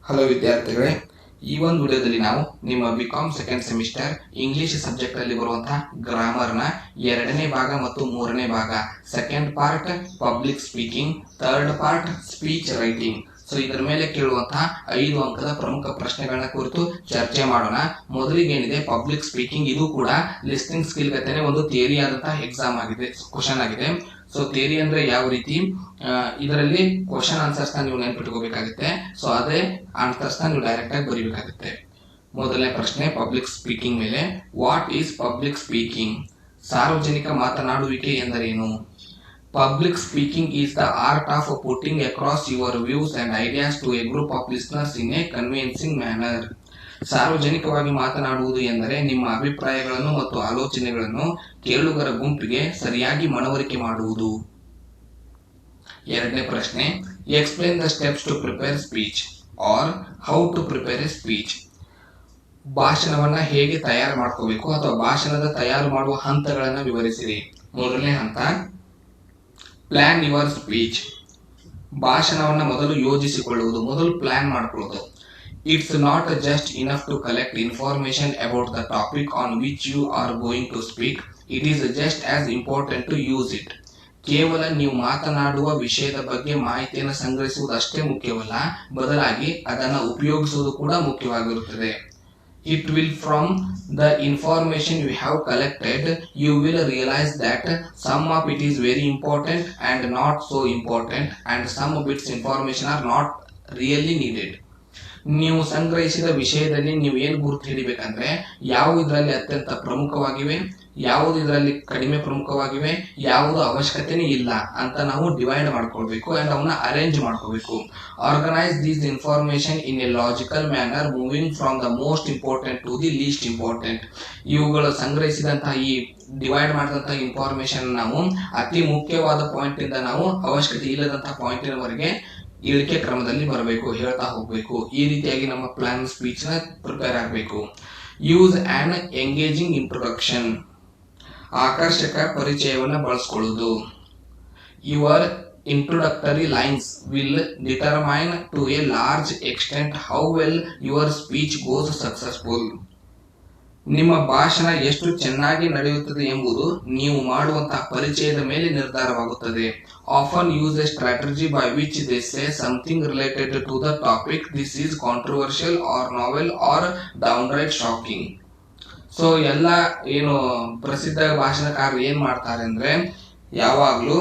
Hello ವಿದ್ಯಾರ್ಥಿಗಳೇ, ಈ ಒಂದು ವಿಡಿಯೋದಲ್ಲಿ ನಾವು ನಿಮ್ಮ BCom second semester English subject ಅಲ್ಲಿ ಬರುವಂತಹ ಗ್ರಾಮರ್ನ 2ನೇ ಭಾಗ ಮತ್ತು 3ನೇ ಭಾಗ, second part public speaking, third part speech writing. So ಇದರ ಮೇಲೆ ಕೇಳುವಂತಹ 5 ಅಂಕದ ಪ್ರಮುಖ ಪ್ರಶ್ನೆಗಳನ್ನ ಕುರಿತು ಚರ್ಚೆ ಮಾಡೋಣ. ಮೊದಲಿಗೆ ಏನಿದೆ ಪಬ್ಲಿಕ್ ಸ್ಪೀಕಿಂಗ್, ಇದು ಕೂಡ ಲಿಸ್ನಿಂಗ್ ಸ್ಕಿಲ್ ಗತೆನೆ ಒಂದು ಥಿಯರಿ ಆದಂತಹ ಎಕ್ಸಾಮ್ ಆಗಿದೆ, ಕ್ವಶನ್ ಆಗಿದೆ. ಸೊ ಥಿಯರಿ ಅಂದ್ರೆ ಯಾವ ರೀತಿ, ಇದರಲ್ಲಿ ಕ್ವಶನ್ ಆನ್ಸರ್ಸ್ ನೀವು ನೆನ್ಪಿಟ್ಕೋಬೇಕಾಗುತ್ತೆ. ಸೊ ಅದೇ ಆನ್ಸರ್ಸ್ ನೀವು ಡೈರೆಕ್ಟ್ ಆಗಿ ಬರೀಬೇಕಾಗುತ್ತೆ. ಮೊದಲನೇ ಪ್ರಶ್ನೆ ಪಬ್ಲಿಕ್ ಸ್ಪೀಕಿಂಗ್ ಮೇಲೆ. What is public speaking? ಸಾರ್ವಜನಿಕ ಮಾತನಾಡುವಿಕೆ ಎಂದರೇನು? Public speaking is the art of putting across your views and ideas to a group of listeners in a convincing manner. ಸಾರ್ವಜನಿಕವಾಗಿ ಮಾತನಾಡುವುದು ಎಂದರೆ ನಿಮ್ಮ ಅಭಿಪ್ರಾಯಗಳನ್ನು ಮತ್ತು ಆಲೋಚನೆಗಳನ್ನು ಕೇಳುಗರ ಗುಂಪಿಗೆ ಸರಿಯಾಗಿ ಮನವರಿಕೆ ಮಾಡುವುದು. ಎರಡನೇ ಪ್ರಶ್ನೆ, explain the steps to prepare speech or how to prepare a speech. ಭಾಷಣವನ್ನ ಹೇಗೆ ತಯಾರು ಮಾಡ್ಕೋಬೇಕು ಅಥವಾ ಭಾಷಣದ ತಯಾರು ಮಾಡುವ ಹಂತಗಳನ್ನು ವಿವರಿಸಿರಿ. ಮೊದಲನೇ ಹಂತ ಪ್ಲಾನ್ ಯುವರ್ ಸ್ಪೀಚ್. ಭಾಷಣವನ್ನ ಮೊದಲು ಯೋಜಿಸಿಕೊಳ್ಳುವುದು, ಮೊದಲು ಪ್ಲಾನ್ ಮಾಡ್ಕೊಳ್ಳೋದು. It's not just enough to collect information about the topic on which you are going to speak. It is just as important to use it. ಕೇವಲ ನೀವು ಮಾತನಾಡುವ ವಿಷಯದ ಬಗ್ಗೆ ಮಾಹಿತಿಯನ್ನು ಸಂಗ್ರಹಿಸುವುದು ಅಷ್ಟೇ ಮುಖ್ಯವಲ್ಲ, ಬದಲಾಗಿ ಅದನ್ನು ಉಪಯೋಗಿಸುವುದು ಕೂಡ ಮುಖ್ಯವಾಗಿರುತ್ತದೆ. It will from the information you have collected, you will realize that some of it is very important and not so important, and some of its information are not really needed. ನೀವು ಸಂಗ್ರಹಿಸಿದ ವಿಷಯದಲ್ಲಿ ನೀವು ಏನು ಗುರುತು ಹಿಡಿಬೇಕಂದ್ರೆ ಯಾವುದು ಇದರಲ್ಲಿ ಅತ್ಯಂತ ಪ್ರಮುಖವಾಗಿವೆ, ಯಾವುದು ಇದರಲ್ಲಿ ಕಡಿಮೆ ಪ್ರಮುಖವಾಗಿವೆ, ಯಾವುದು ಅವಶ್ಯಕತೆನೇ ಇಲ್ಲ ಅಂತ ನಾವು ಡಿವೈಡ್ ಮಾಡ್ಕೊಳ್ಬೇಕು ಅಂಡ್ ಅವನ್ನ ಅರೇಂಜ್ ಮಾಡ್ಕೋಬೇಕು. Organise these information in a logical manner, moving from the most important to the least important. ಇವುಗಳು ಸಂಗ್ರಹಿಸಿದಂತಹ ಈ ಡಿವೈಡ್ ಮಾಡಿದಂತಹ ಇನ್ಫಾರ್ಮೇಶನ್ ನಾವು ಅತಿ ಮುಖ್ಯವಾದ ಪಾಯಿಂಟ್ ಇಂದ ನಾವು ಅವಶ್ಯಕತೆ ಇಲ್ಲದಂತಹ ಪಾಯಿಂಟಿನವರೆಗೆ ಇಳಿಕೆ ಕ್ರಮದಲ್ಲಿ ಬರಬೇಕು, ಹೇಳ್ತಾ ಹೋಗ್ಬೇಕು. ಈ ರೀತಿಯಾಗಿ ನಮ್ಮ ಪ್ಲಾನ್ ಸ್ಪೀಚ್ ನ ಪ್ರಿಪೇರ್ ಆಗಬೇಕು. Use an engaging introduction. ಆಕರ್ಷಕ ಪರಿಚಯವನ್ನು ಬಳಸ್ಕೊಳ್ಳೋದು. Your introductory lines will determine to a large extent how well your speech goes successful. ನಿಮ್ಮ ಭಾಷಣ ಎಷ್ಟು ಚೆನ್ನಾಗಿ ನಡೆಯುತ್ತದೆ ಎಂಬುದು ನೀವು ಮಾಡುವಂತಹ ಪರಿಚಯದ ಮೇಲೆ ನಿರ್ಧಾರವಾಗುತ್ತದೆ. Often use a strategy by which they say something related to the topic. This is controversial or novel or downright shocking. So ಎಲ್ಲ ಏನು ಪ್ರಸಿದ್ಧ ಭಾಷಣಕಾರರು ಏನ್ ಮಾಡ್ತಾರೆ ಅಂದ್ರೆ, ಯಾವಾಗ್ಲೂ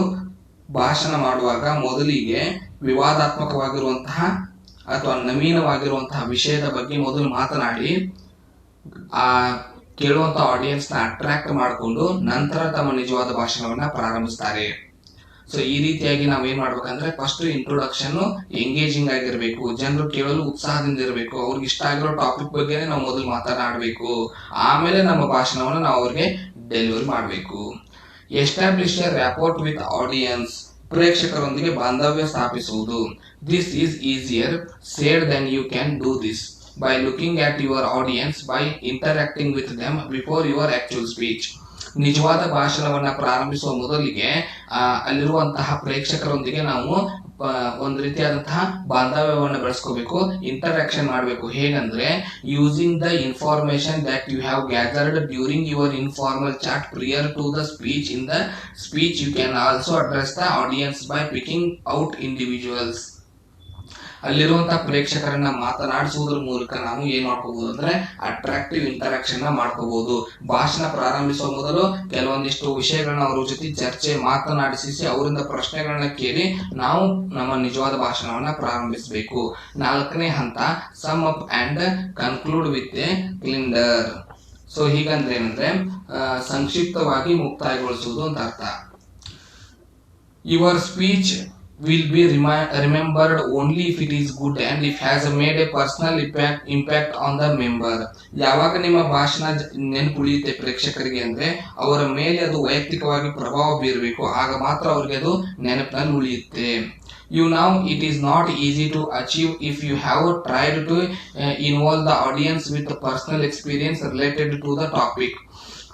ಭಾಷಣ ಮಾಡುವಾಗ ಮೊದಲಿಗೆ ವಿವಾದಾತ್ಮಕವಾಗಿರುವಂತಹ ಅಥವಾ ನವೀನವಾಗಿರುವಂತಹ ವಿಷಯದ ಬಗ್ಗೆ ಮೊದಲು ಮಾತನಾಡಿ ಆ ಕೇಳುವಂತ ಆಡಿಯನ್ಸ್ ನ ಅಟ್ರಾಕ್ಟ್ ಮಾಡಿಕೊಂಡು ನಂತರ ತಮ್ಮ ನಿಜವಾದ ಭಾಷಣವನ್ನ ಪ್ರಾರಂಭಿಸ್ತಾರೆ. ಸೊ ಈ ರೀತಿಯಾಗಿ ನಾವ್ ಏನ್ ಮಾಡ್ಬೇಕಂದ್ರೆ ಫಸ್ಟ್ ಇಂಟ್ರೊಡಕ್ಷನ್ ಎಂಗೇಜಿಂಗ್ ಆಗಿರ್ಬೇಕು, ಜನರು ಕೇಳಲು ಉತ್ಸಾಹದಿಂದ ಇರಬೇಕು, ಅವ್ರಿಗೆ ಇಷ್ಟ ಆಗಿರೋ ಟಾಪಿಕ್ ಬಗ್ಗೆನೇ ನಾವು ಮೊದಲು ಮಾತನಾಡಬೇಕು, ಆಮೇಲೆ ನಮ್ಮ ಭಾಷಣವನ್ನು ನಾವು ಅವ್ರಿಗೆ ಡೆಲಿವರಿ ಮಾಡಬೇಕು. Establish a rapport with audience. ಪ್ರೇಕ್ಷಕರೊಂದಿಗೆ ಬಾಂಧವ್ಯ ಸ್ಥಾಪಿಸುವುದು. This is easier said then you can do this by looking at your audience, by interacting with them before your actual speech. ನಿಜವಾದ ಭಾಷಣವನ್ನ ಪ್ರಾರಂಭಿಸುವ ಮೊದಲಿಗೆ ಅಲ್ಲಿರುವಂತಹ ಪ್ರೇಕ್ಷಕರೊಂದಿಗೆ ನಾವು ಒಂದು ರೀತಿಯಾದಂತಹ ಬಾಂಧವ್ಯವನ್ನು ಬೆಳೆಸ್ಕೋಬೇಕು, ಇಂಟರಾಕ್ಷನ್ ಮಾಡಬೇಕು. ಹೇಗಂದ್ರೆ using the information that you have gathered during your informal chat prior to the speech. In the speech you can also address the audience by picking out individuals. ಅಲ್ಲಿರುವಂತಹ ಪ್ರೇಕ್ಷಕರನ್ನ ಮಾತನಾಡಿಸುವುದರ ಮೂಲಕ ನಾವು ಏನ್ ಮಾಡ್ಕೋಬಹುದು ಅಂದ್ರೆ ಅಟ್ರಾಕ್ಟಿವ್ ಇಂಟರಾಕ್ಷನ್ ಮಾಡ್ಕೋಬಹುದು. ಭಾಷಣ ಪ್ರಾರಂಭಿಸುವ ಮೊದಲು ಕೆಲವೊಂದಿಷ್ಟು ವಿಷಯಗಳನ್ನ ಅವರ ಜೊತೆ ಚರ್ಚೆ ಮಾತನಾಡಿಸಿ ಅವರಿಂದ ಪ್ರಶ್ನೆಗಳನ್ನ ಕೇಳಿ ನಾವು ನಮ್ಮ ನಿಜವಾದ ಭಾಷಣವನ್ನ ಪ್ರಾರಂಭಿಸಬೇಕು. 4ನೇ ಹಂತ sum up and conclude with a clincher. So ಹೀಗಂದ್ರೆ ಏನಂದ್ರೆ ಸಂಕ್ಷಿಪ್ತವಾಗಿ ಮುಕ್ತಾಯಗೊಳಿಸುವುದು ಅಂತ ಅರ್ಥ. Your speech will be remembered only if it is good and if has made a personal impact on the member. ಯಾವಾಗ ನಿಮ್ಮ ಭಾಷಣ ನೆನಪುಳಿಯುತ್ತೆ ಪ್ರೇಕ್ಷಕರಿಗೆ ಅಂದ್ರೆ ಅವರ ಮೇಲೆ ಅದು ವೈಯಕ್ತಿಕವಾಗಿ ಪ್ರಭಾವ ಬೀರಬೇಕು, ಆಗ ಮಾತ್ರ ಅವರಿಗೆ ಅದು ನೆನಪಿನಲ್ಲಿ ಉಳಿಯುತ್ತೆ. You know it is not easy to achieve if you have tried to involve the audience with personal experience related to the topic.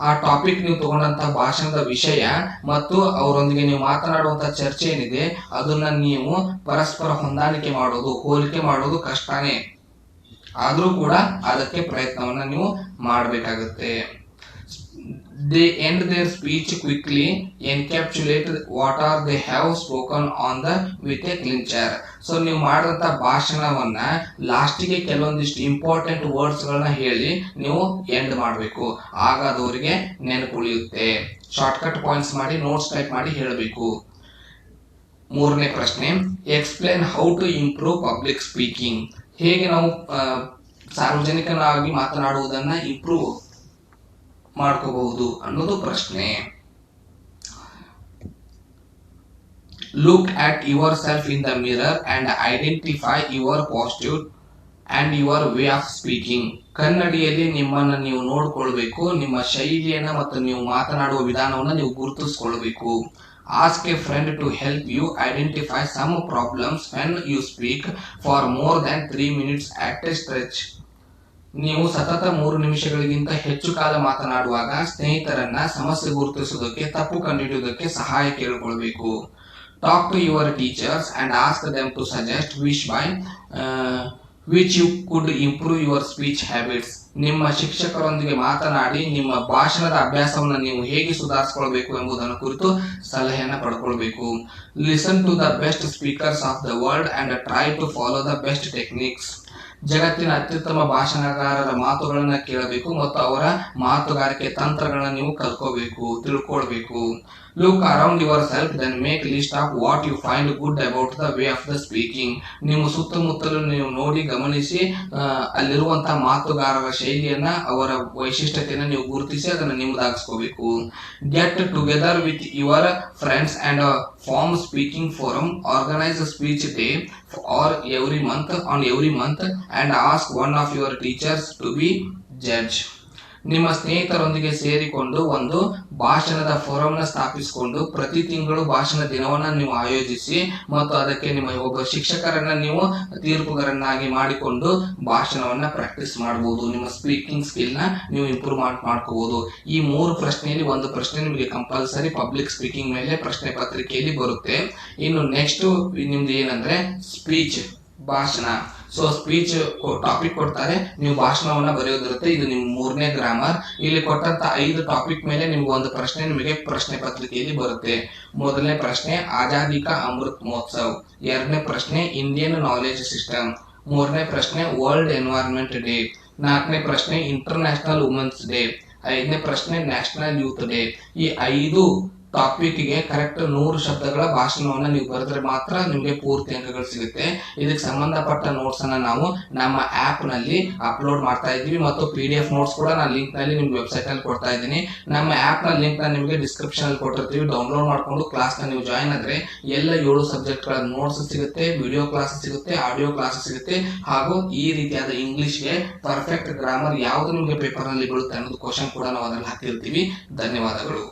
ಆ ಟಾಪಿಕ್ ನೀವು ತಗೊಂಡಂತ ಭಾಷಣದ ವಿಷಯ ಮತ್ತು ಅವರೊಂದಿಗೆ ನೀವು ಮಾತನಾಡುವಂತ ಚರ್ಚೆ ಏನಿದೆ ಅದನ್ನ ನೀವು ಪರಸ್ಪರ ಹೊಂದಾಣಿಕೆ ಮಾಡೋದು, ಹೋಲಿಕೆ ಮಾಡೋದು ಕಷ್ಟನೇ. ಆದರೂ ಕೂಡ ಅದಕ್ಕೆ ಪ್ರಯತ್ನವನ್ನ ನೀವು ಮಾಡಬೇಕಾಗುತ್ತೆ. They end their speech quickly, encapsulate what are they have spoken on the with a clincher. So ನೀವು ಮಾಡಿದಂಥ ಭಾಷಣವನ್ನ ಲಾಸ್ಟಿಗೆ ಕೆಲವೊಂದಿಷ್ಟು ಇಂಪಾರ್ಟೆಂಟ್ ವರ್ಡ್ಸ್ಗಳನ್ನ ಹೇಳಿ ನೀವು ಎಂಡ್ ಮಾಡಬೇಕು. ಆಗ ಅದು ಅವರಿಗೆ ನೆನಪುಳಿಯುತ್ತೆ. ಶಾರ್ಟ್ಕಟ್ ಪಾಯಿಂಟ್ಸ್ ಮಾಡಿ ನೋಟ್ಸ್ ಟೈಪ್ ಮಾಡಿ ಹೇಳಬೇಕು. ಮೂರನೇ ಪ್ರಶ್ನೆ, explain how to improve public speaking. ಹೇಗೆ ನಾವು ಸಾರ್ವಜನಿಕನಾಗಿ ಮಾತನಾಡುವುದನ್ನ ಇಂಪ್ರೂವ್ ಮಾಡ್ಕೋಬಹುದು ಅನ್ನೋದು ಪ್ರಶ್ನೆ. Look at yourself in the mirror and identify your positive and your way of speaking. ಕನ್ನಡಿಯಲ್ಲಿ ನಿಮ್ಮನ್ನ ನೀವು ನೋಡ್ಕೊಳ್ಬೇಕು, ನಿಮ್ಮ ಶೈಲಿಯನ್ನ ಮತ್ತು ನೀವು ಮಾತನಾಡುವ ವಿಧಾನವನ್ನು ನೀವು ಗುರುತಿಸ್ಕೊಳ್ಬೇಕು. Ask a friend to help you identify some problems when you speak for more than 3 minutes at a stretch. ನೀವು ಸತತ 3 ನಿಮಿಷಗಳಿಗಿಂತ ಹೆಚ್ಚು ಕಾಲ ಮಾತನಾಡುವಾಗ ಸ್ನೇಹಿತರನ್ನ ಸಮಸ್ಯೆ ಗುರುತಿಸುವುದಕ್ಕೆ, ತಪ್ಪು ಕಂಡುಹಿಡಿಯುವುದಕ್ಕೆ ಸಹಾಯ ಕೇಳಿಕೊಳ್ಬೇಕು. Talk to your teachers and ask them to suggest which you could improve your speech habits. ನಿಮ್ಮ ಶಿಕ್ಷಕರೊಂದಿಗೆ ಮಾತನಾಡಿ ನಿಮ್ಮ ಭಾಷಣದ ಅಭ್ಯಾಸವನ್ನು ನೀವು ಹೇಗೆ ಸುಧಾರಿಸಿಕೊಳ್ಬೇಕು ಎಂಬುದನ್ನು ಕುರಿತು ಸಲಹೆಯನ್ನು ಪಡ್ಕೊಳ್ಬೇಕು. Listen to the best speakers of the world and try to follow the best techniques. ಜಗತ್ತಿನ ಅತ್ಯುತ್ತಮ ಭಾಷಣಕಾರರ ಮಾತುಗಳನ್ನ ಕೇಳಬೇಕು ಮತ್ತು ಅವರ ಮಾತುಗಾರಿಕೆ ತಂತ್ರಗಳನ್ನ ನೀವು ಕಲ್ಕೋಬೇಕು, ತಿಳ್ಕೊಳ್ಬೇಕು. Look around yourself then make list of what you find good about the way of the speaking. ನಿಮ್ಮ ಸುತ್ತಮುತ್ತಲು ನೀವು ನೋಡಿ ಗಮನಿಸಿ ಅಲ್ಲಿರುವಂತಹ ಮಾತುಗಾರರ ಶೈಲಿಯನ್ನ, ಅವರ ವೈಶಿಷ್ಟ್ಯತೆಯನ್ನು ನೀವು ಗುರುತಿಸಿ ಅದನ್ನು ನಿಮ್ಮದಾಗಿಸ್ಕೋಬೇಕು. Get together with your friends and form speaking forum. Organise a speech day or every month and ask one of your teachers to be judge. ನಿಮ್ಮ ಸ್ನೇಹಿತರೊಂದಿಗೆ ಸೇರಿಕೊಂಡು ಒಂದು ಭಾಷಣದ ಫೋರಂನ ಸ್ಥಾಪಿಸಿಕೊಂಡು ಪ್ರತಿ ತಿಂಗಳು ಭಾಷಣ ದಿನವನ್ನ ನೀವು ಆಯೋಜಿಸಿ ಮತ್ತು ಅದಕ್ಕೆ ನಿಮ್ಮ ಒಬ್ಬ ಶಿಕ್ಷಕರನ್ನ ನೀವು ತೀರ್ಪುಗಾರನ್ನಾಗಿ ಮಾಡಿಕೊಂಡು ಭಾಷಣವನ್ನ ಪ್ರಾಕ್ಟೀಸ್ ಮಾಡಬಹುದು. ನಿಮ್ಮ ಸ್ಪೀಕಿಂಗ್ ಸ್ಕಿಲ್ ನ ನೀವು ಇಂಪ್ರೂವ್ ಮಾಡ್ಕೋಬಹುದು. ಈ 3 ಪ್ರಶ್ನೆಯಲ್ಲಿ ಒಂದು ಪ್ರಶ್ನೆ ನಿಮಗೆ ಕಂಪಲ್ಸರಿ ಪಬ್ಲಿಕ್ ಸ್ಪೀಕಿಂಗ್ ಮೇಲೆ ಪ್ರಶ್ನೆ ಪತ್ರಿಕೆಯಲ್ಲಿ ಬರುತ್ತೆ. ಇನ್ನು ನೆಕ್ಸ್ಟ್ ನಿಮ್ದು ಏನಂದ್ರೆ ಸ್ಪೀಚ್, ಭಾಷಣ. ಸೊ ಸ್ಪೀಚ್ ಟಾಪಿಕ್ ಕೊಡ್ತಾರೆ, ನೀವು ಭಾಷಣವನ್ನ ಬರೆಯೋದಿರುತ್ತೆ. ಇದು ನಿಮ್ಮ 3ನೇ ಗ್ರಾಮರ್. ಇಲ್ಲಿ ಕೊಟ್ಟಂತ 5 ಟಾಪಿಕ್ ಮೇಲೆ ನಿಮ್ಗೆ ಒಂದು ಪ್ರಶ್ನೆ ನಿಮಗೆ ಪ್ರಶ್ನೆ ಪತ್ರಿಕೆಯಲ್ಲಿ ಬರುತ್ತೆ. ಮೊದಲನೇ ಪ್ರಶ್ನೆ ಆಜಾದಿ ಕಾ ಅಮೃತ್ ಮಹೋತ್ಸವ್. 2ನೇ ಪ್ರಶ್ನೆ ಇಂಡಿಯನ್ ನಾಲೆಜ್ ಸಿಸ್ಟಮ್. 3ನೇ ಪ್ರಶ್ನೆ ವರ್ಲ್ಡ್ ಎನ್ವೈರನ್ಮೆಂಟ್ ಡೇ. 4ನೇ ಪ್ರಶ್ನೆ ಇಂಟರ್ನ್ಯಾಷನಲ್ ವುಮೆನ್ಸ್ ಡೇ. 5ನೇ ಪ್ರಶ್ನೆ ನ್ಯಾಷನಲ್ ಯೂತ್ ಡೇ. ಈ 5 ಟಾಪಿಕ್ಗೆ ಕರೆಕ್ಟ್ 100 ಶಬ್ದಗಳ ಭಾಷಣವನ್ನ ನೀವು ಬರೆದ್ರೆ ಮಾತ್ರ ನಿಮಗೆ ಪೂರ್ತಿ ಅಂಕಗಳು ಸಿಗುತ್ತೆ. ಇದಕ್ಕೆ ಸಂಬಂಧಪಟ್ಟ ನೋಟ್ಸ್ ಅನ್ನ ನಾವು ನಮ್ಮ ಆಪ್ ನಲ್ಲಿ ಅಪ್ಲೋಡ್ ಮಾಡ್ತಾ ಇದ್ದೀವಿ ಮತ್ತು PDF ನೋಟ್ಸ್ ಕೂಡ ನಾನು ಲಿಂಕ್ ನಲ್ಲಿ ನಿಮ್ಗೆ ವೆಬ್ಸೈಟ್ ನಲ್ಲಿ ಕೊಡ್ತಾ ಇದ್ದೀನಿ. ನಮ್ಮ ಆಪ್ ನ ಲಿಂಕ್ ನ ನಿಮಗೆ ಡಿಸ್ಕ್ರಿಪ್ಷನ್ ಅಲ್ಲಿ ಕೊಟ್ಟಿರ್ತೀವಿ. ಡೌನ್ಲೋಡ್ ಮಾಡ್ಕೊಂಡು ಕ್ಲಾಸ್ ನ ನೀವು ಜಾಯಿನ್ ಆದ್ರೆ ಎಲ್ಲ 7 ಸಬ್ಜೆಕ್ಟ್ ಗಳ ನೋಟ್ಸ್ ಸಿಗುತ್ತೆ, ವಿಡಿಯೋ ಕ್ಲಾಸ್ ಸಿಗುತ್ತೆ, ಆಡಿಯೋ ಕ್ಲಾಸ್ ಸಿಗುತ್ತೆ, ಹಾಗೂ ಈ ರೀತಿಯಾದ ಇಂಗ್ಲಿಷ್ಗೆ ಪರ್ಫೆಕ್ಟ್ ಗ್ರಾಮರ್ ಯಾವುದು ನಿಮಗೆ ಪೇಪರ್ ನಲ್ಲಿ ಬೀಳುತ್ತೆ ಅನ್ನೋದು ಕ್ವಶನ್ ಕೂಡ ನಾವು ಅದರಲ್ಲಿ ಹಾಕಿರ್ತೀವಿ. ಧನ್ಯವಾದಗಳು.